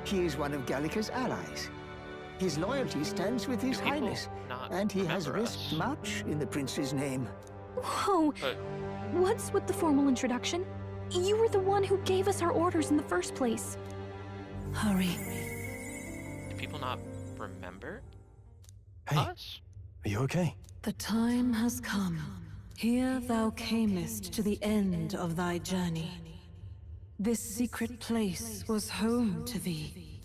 He is one of Gallica's allies. His loyalty stands with His Highness, and he has risked much in the prince's name. Whoa! What's with the formal introduction? You were the one who gave us our orders in the first place. Hurry. Do people not remember us? Are you okay? The time has come. Here thou camest to the end of thy journey. This secret place was home to thee.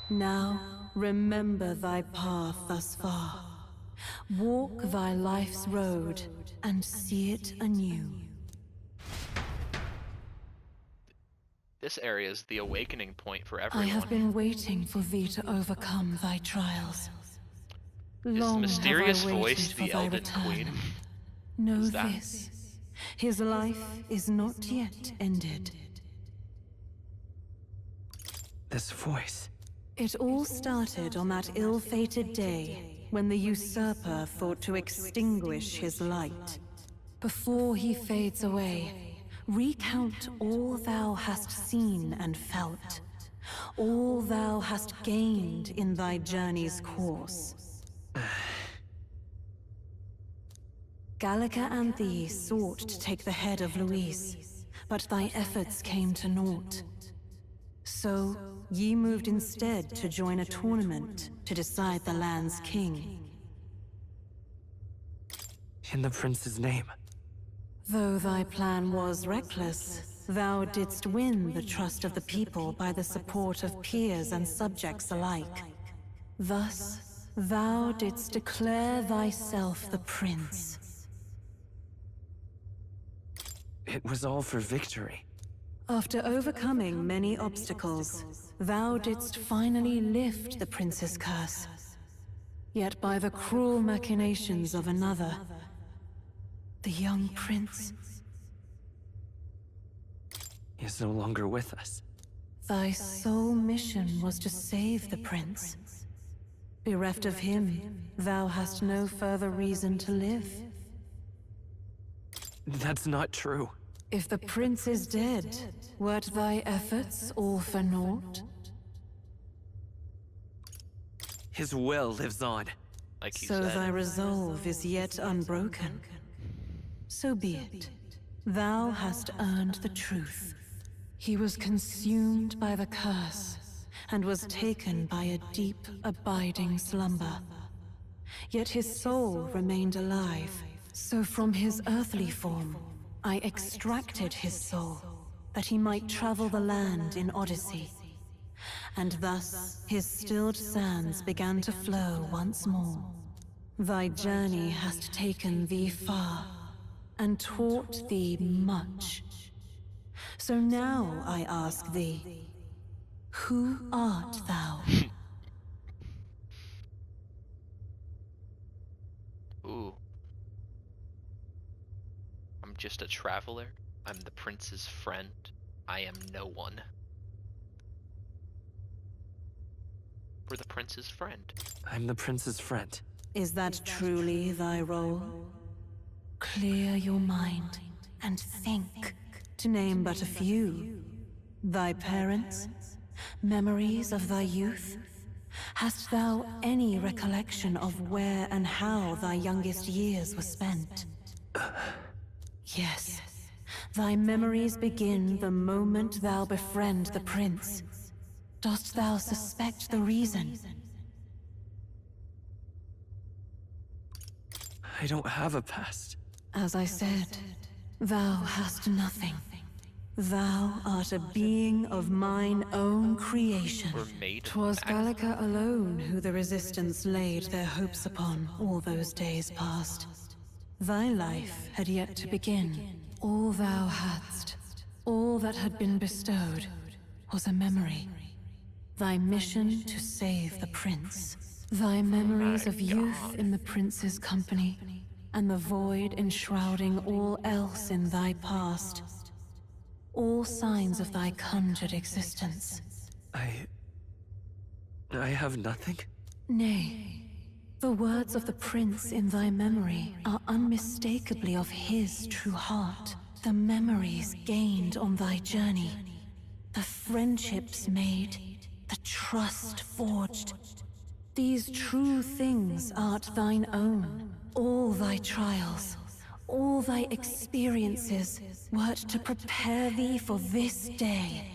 Now, remember thy path thus far. Walk thy life's road and see it anew. This area is the awakening point for I everyone. have been waiting for thee to overcome thy trials. Is the Long mysterious have I waited voice for the thy Elden return. Queen? Know Is that- this. His life is not yet ended. This voice. It all started on that ill-fated day when the usurper thought to extinguish his light. Before he fades away, recount all thou hast seen and felt, all thou hast gained in thy journey's course. Gallica and thee sought to take the head of Luis, but thy efforts came to naught. So, ye moved instead to join a tournament to decide the land's king. In the prince's name. Though thy plan was reckless, thou didst win the trust of the people by the support of peers and subjects alike. Thus, thou didst declare thyself the prince. It was all for victory. After overcoming many obstacles, thou didst finally lift the prince's curse. Yet by the cruel machinations of another, the young prince, He is no longer with us. thy sole mission was to save the prince. Bereft of him, thou hast no further reason to live. That's not true. If the prince is dead, wert thy efforts all for naught? His will lives on. Like he So said. thy resolve is yet unbroken. So be it. Thou hast earned the truth. He was consumed by the curse, and was taken by a deep, abiding slumber. Yet his soul remained alive, so from his earthly form, I extracted his soul, that he might travel the land in Odyssey. And thus, his stilled sands began to flow once more. Thy journey hast taken thee far, and taught thee much. So now I ask thee, who art thou? Ooh. I'm just a traveler. I'm the prince's friend. I am no one. We're the prince's friend. I'm the prince's friend. Is that truly thy role? Clear your mind and think, to name but a few. Thy parents, memories of thy youth? Hast thou any recollection of where and how thy youngest years were spent? Yes, thy memories begin the moment thou befriend the prince. Dost thou suspect the reason? I don't have a past. As I said, thou hast nothing. Thou art a being of mine own creation. We're made. 'Twas Gallica alone who the Resistance laid their hopes upon all those days past. Thy life had yet to begin. All thou hadst, all that had been bestowed, was a memory. Thy mission to save the prince. Thy memories of youth in the prince's company, and the void enshrouding all else in thy past. All signs of thy conjured existence. I have nothing? Nay, the words of the prince in thy memory are unmistakably of his true heart. The memories gained on thy journey, the friendships made, the trust forged. These true things art thine own. All thy trials, all thy experiences wert to prepare thee for this day,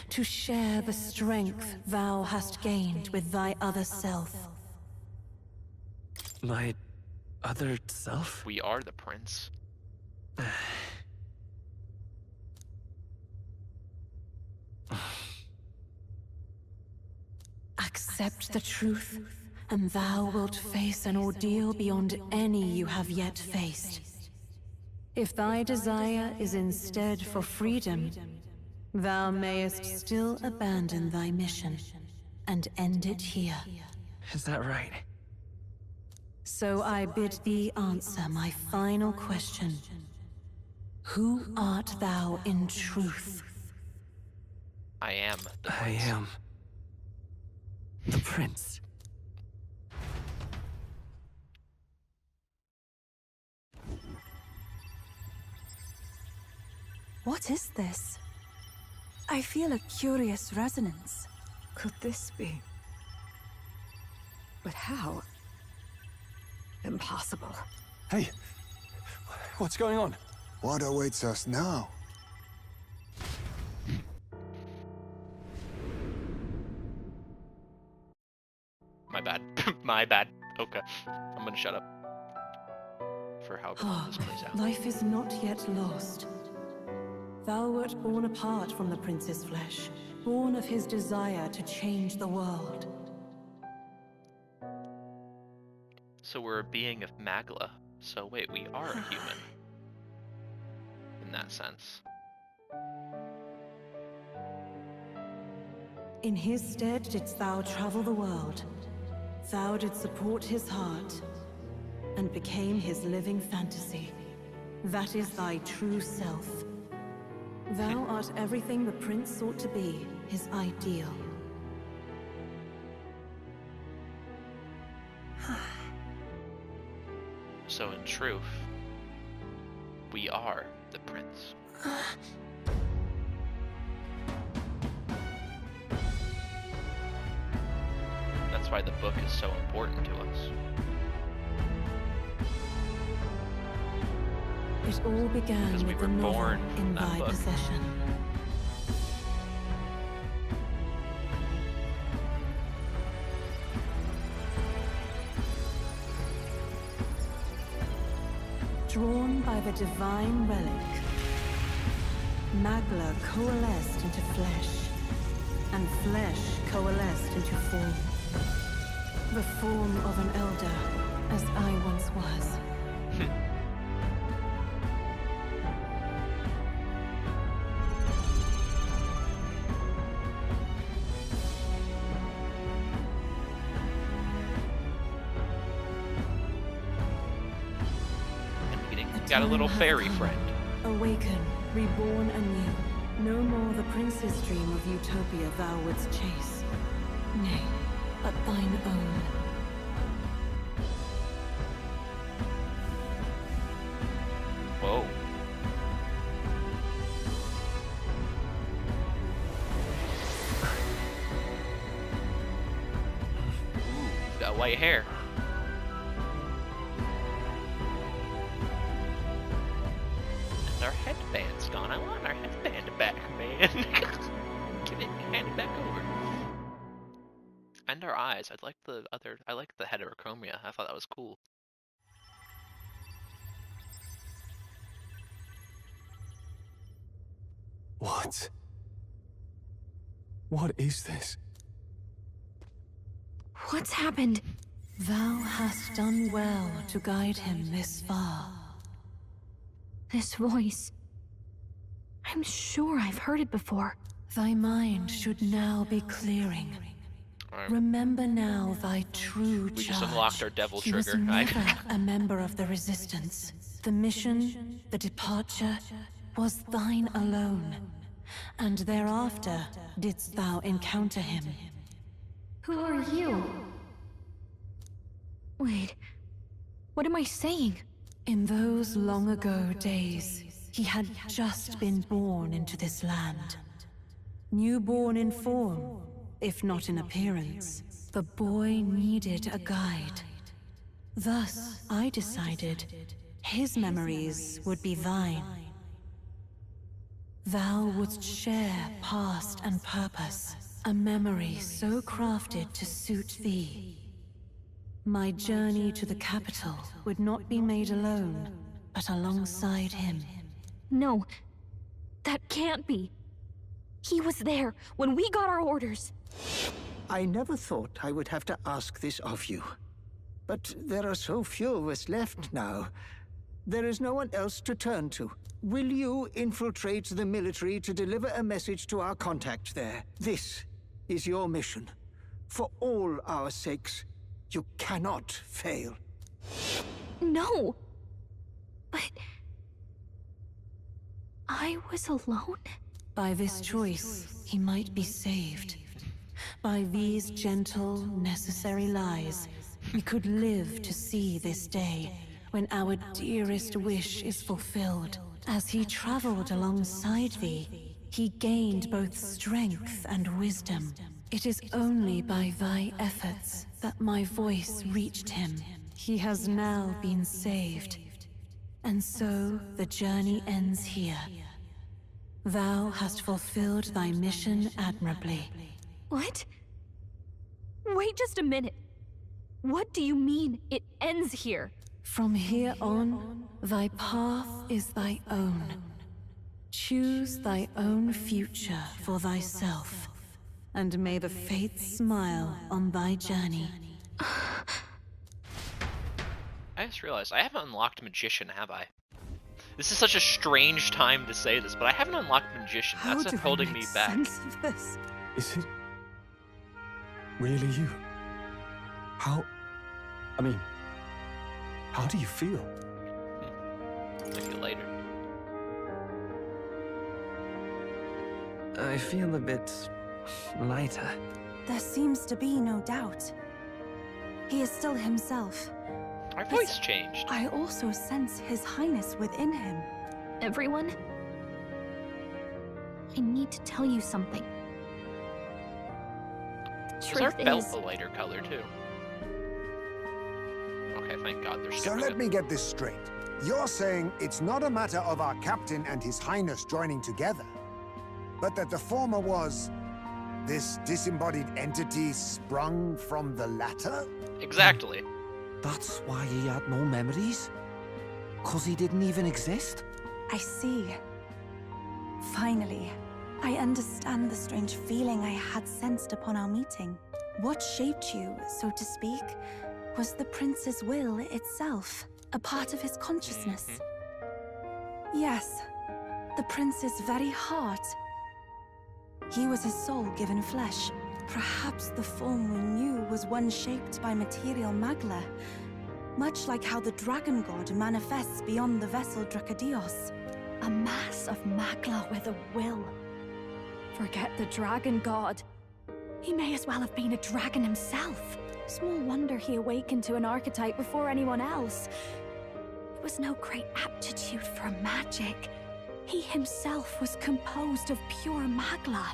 to share the strength thou hast gained with thy other self. My other self? We are the prince. Accept the truth, and thou wilt face an ordeal beyond any you have yet faced. If thy desire is instead for freedom, thou mayest still abandon thy mission and end it here. Is that right? So I bid thee answer my final question. Who art thou in truth? I am the prince. I am the prince. What is this? I feel a curious resonance. Could this be? But how? Impossible. Hey, what's going on? What awaits us now? My bad. My bad. Okay. I'm gonna shut up. For how long this plays out. Life is not yet lost. Thou wert born apart from the prince's flesh, born of his desire to change the world. So we're a being of Magla. So wait, we are a human. In that sense. In his stead didst thou travel the world. Thou didst support his heart, and became his living fantasy. That is thy true self. Thou art everything the prince sought to be, his ideal. So in truth, we are the prince. That's why the book is so important to us. It all began Because we with were the novel born in from that thy book. possession. Drawn by the divine relic, Magla coalesced into flesh, and flesh coalesced into form. The form of an elder, as I once was. Got a little fairy friend. Awaken, reborn anew. No more the prince's dream of utopia thou wouldst chase. Nay, but thine own. Whoa. Ooh, got white hair. And our headband's gone. I want our headband back, man. Give it, hand it back over. And our eyes. I like the heterochromia. I thought that was cool. What? What is this? What's happened? Thou hast done well to guide him this far. This voice. I'm sure I've heard it before. Thy mind should now be clearing. Remember now thy true charge. We just unlocked our devil He trigger. was never a member of the Resistance. The mission, the departure, was thine alone. And thereafter didst thou encounter him. Who are you? Wait, what am I saying? In those long ago days, he had just been born into this land. Newborn in form, if not in appearance, the boy needed a guide. Thus, I decided his memories would be thine. Thou wouldst share past and purpose, a memory so crafted to suit thee. My journey to the capital would not be made alone, but alongside him. No, that can't be. He was there when we got our orders. I never thought I would have to ask this of you. But there are so few of us left now. There is no one else to turn to. Will you infiltrate the military to deliver a message to our contact there? This is your mission. For all our sakes, you cannot fail. No! But... I was alone? By this choice, he might be saved. By these gentle, necessary lies, we could live to see this day, when our dearest wish is fulfilled. As he traveled alongside thee, he gained both strength and wisdom. It is only by thy efforts that my voice reached him. He has now been saved. And so the journey ends here. Thou hast fulfilled thy mission admirably. What? Wait just a minute. What do you mean, it ends here? From here on, thy path is thy own. Choose thy own future for thyself, and may the fates smile on thy journey. I just realized I haven't unlocked Magician, have I? This is such a strange time to say this, but I haven't unlocked Magician. That's what's holding me back. Sense of this? Is it really you? How do you feel? I feel later. I feel a bit lighter. There seems to be no doubt. He is still himself. Our voice changed. I also sense His Highness within him. Everyone? I need to tell you something. Is our belt a lighter color too? Okay, thank God they're So let me get this straight. You're saying it's not a matter of our captain and His Highness joining together, but that the former was this disembodied entity sprung from the latter? Exactly. That's why he had no memories? 'Cause he didn't even exist? I see. Finally, I understand the strange feeling I had sensed upon our meeting. What shaped you, so to speak, was the prince's will itself, a part of his consciousness. Yes, the prince's very heart. He was his soul given flesh. Perhaps the form we knew was one shaped by material magla, much like how the dragon god manifests beyond the vessel Drakadios. A mass of magla with a will. Forget the dragon god. He may as well have been a dragon himself. Small wonder he awakened to an archetype before anyone else. It was no great aptitude for magic. He himself was composed of pure magla.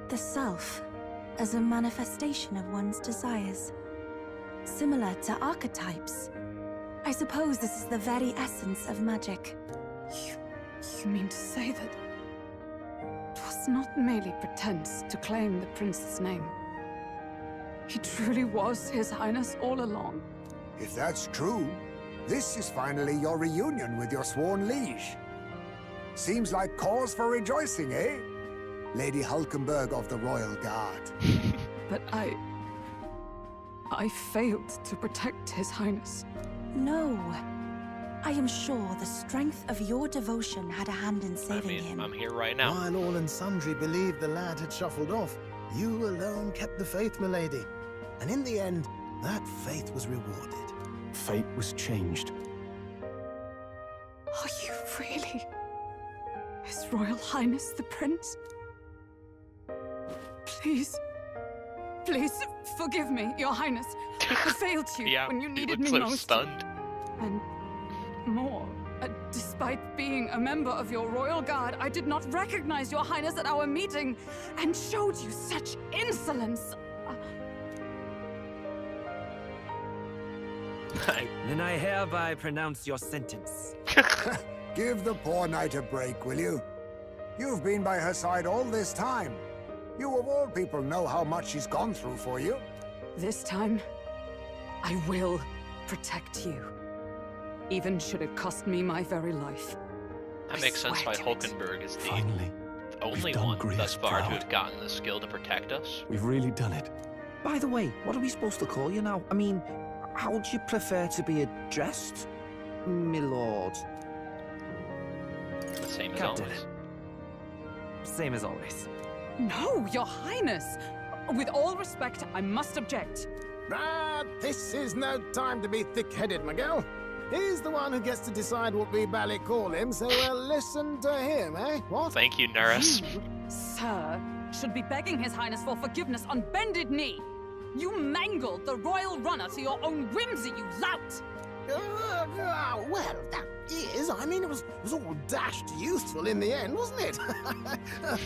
The self, as a manifestation of one's desires. Similar to archetypes. I suppose this is the very essence of magic. You mean to say that it was not merely pretense to claim the prince's name? He truly was His Highness all along? If that's true, this is finally your reunion with your sworn liege. Seems like cause for rejoicing, eh? Lady Hulkenberg of the Royal Guard. But I failed to protect His Highness. No. I am sure the strength of your devotion had a hand in saving him. I'm here right now. While all and sundry believed the lad had shuffled off, you alone kept the faith, milady. And in the end, that faith was rewarded. Fate was changed. Are you really His Royal Highness the Prince? Please, please forgive me, Your Highness. I failed you when you needed me so most. Stunned. And more, despite being a member of your Royal Guard, I did not recognize Your Highness at our meeting and showed you such insolence. Then I hereby pronounce your sentence. Give the poor knight a break, will you? You've been by her side all this time. You of all people know how much she's gone through for you. This time, I will protect you. Even should it cost me my very life. That makes sense why Hulkenberg is the only one thus far to have gotten the skill to protect us. We've really done it. By the way, what are we supposed to call you now? I mean, how would you prefer to be addressed, milord? The same as Captain. always. Same as always. No, Your Highness! With all respect, I must object. But this is no time to be thick-headed, Miguel. He's the one who gets to decide what we bally call him, so listen to him, eh? What? Thank you, Norris. You, sir, should be begging His Highness for forgiveness on bended knee. You mangled the royal runner to your own whimsy, you lout! Well, that is. I mean, it was all dashed useful in the end, wasn't it?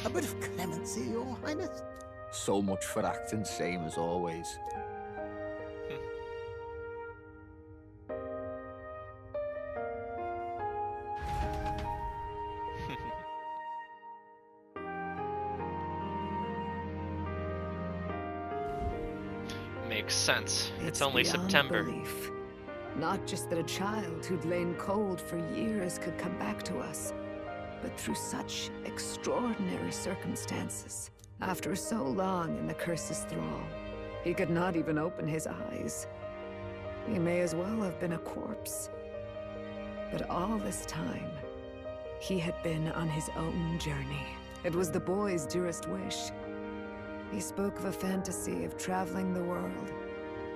A bit of clemency, Your Highness. So much for acting same as always. Makes sense. It's only beyond September. Belief. Not just that a child who'd lain cold for years could come back to us, but through such extraordinary circumstances. After so long in the curse's thrall, he could not even open his eyes. He may as well have been a corpse. But all this time, he had been on his own journey. It was the boy's dearest wish. He spoke of a fantasy of traveling the world,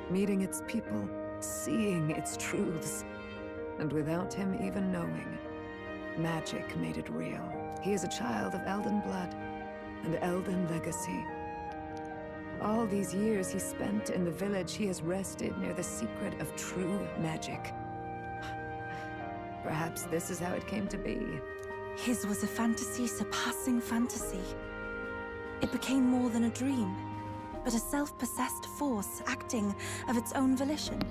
meeting its people, seeing its truths. And without him even knowing, magic made it real. He is a child of Elden blood and Elden legacy. All these years he spent in the village, he has rested near the secret of true magic. Perhaps this is how it came to be. His was a fantasy surpassing fantasy. It became more than a dream, but a self-possessed force acting of its own volition.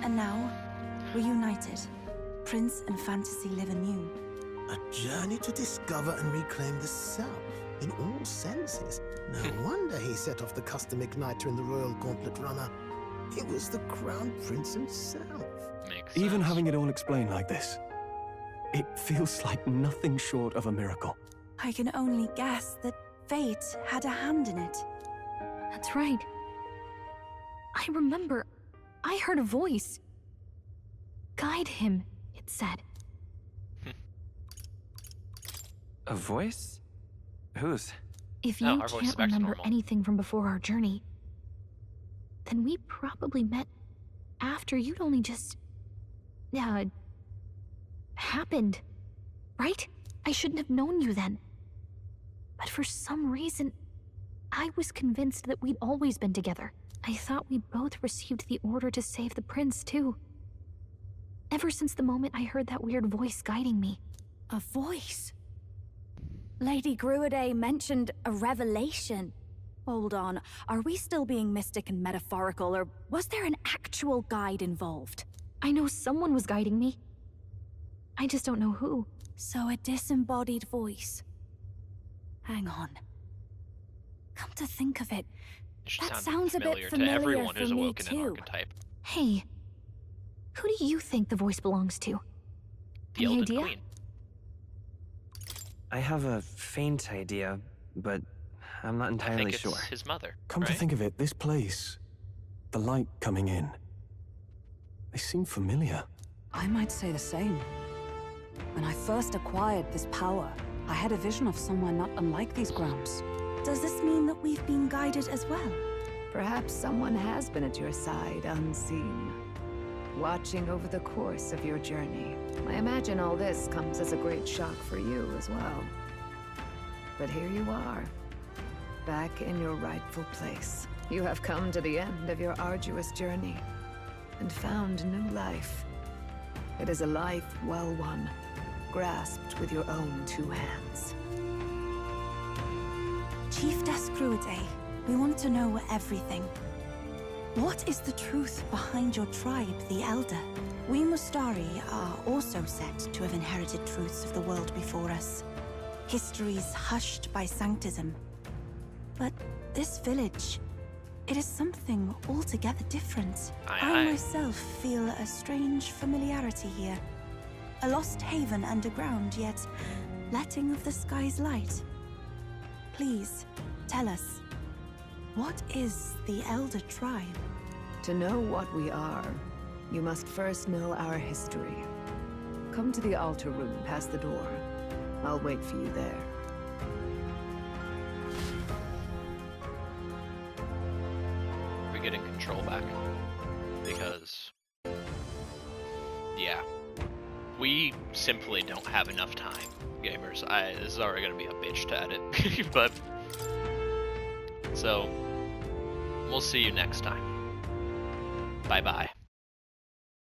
And now, reunited, Prince and fantasy live anew. A journey to discover and reclaim the self, in all senses. No wonder he set off the custom igniter in the Royal Gauntlet Runner. It was the Crown Prince himself. Even having it all explained like this, it feels like nothing short of a miracle. I can only guess that fate had a hand in it. That's right. I remember, I heard a voice. Guide him, it said. A voice? Whose? If you can't remember anything from before our journey, then we probably met after you'd only just... happened, right? I shouldn't have known you then. But for some reason, I was convinced that we'd always been together. I thought we both received the order to save the prince, too. Ever since the moment I heard that weird voice guiding me. A voice? Lady Gruade mentioned a revelation. Hold on, are we still being mystic and metaphorical, or was there an actual guide involved? I know someone was guiding me. I just don't know who. So a disembodied voice. Hang on. Come to think of it, that sounds a bit familiar to everyone for who's me awoken an too. archetype. Hey, who do you think the voice belongs to? The Any Elden idea? Queen. I have a faint idea, but I'm not I entirely think it's sure. his mother. Come to right? think of it, this place, the light coming in, they seem familiar. I might say the same. When I first acquired this power, I had a vision of somewhere not unlike these grounds. Does this mean that we've been guided as well? Perhaps someone has been at your side unseen, watching over the course of your journey. I imagine all this comes as a great shock for you as well. But here you are, back in your rightful place. You have come to the end of your arduous journey and found new life. It is a life well won, grasped with your own two hands. Chiefess Gruade, we want to know everything. What is the truth behind your tribe, the Elder? We Mustari are also said to have inherited truths of the world before us. Histories hushed by sanctism. But this village, it is something altogether different. I myself feel a strange familiarity here. A lost haven underground, yet letting of the sky's light. Please, tell us, what is the Elder Tribe? To know what we are, you must first know our history. Come to the altar room past the door. I'll wait for you there. We're getting control back. Because... yeah. We simply don't have enough time, gamers. This is already gonna be a bitch to edit. But... so... we'll see you next time. Bye-bye.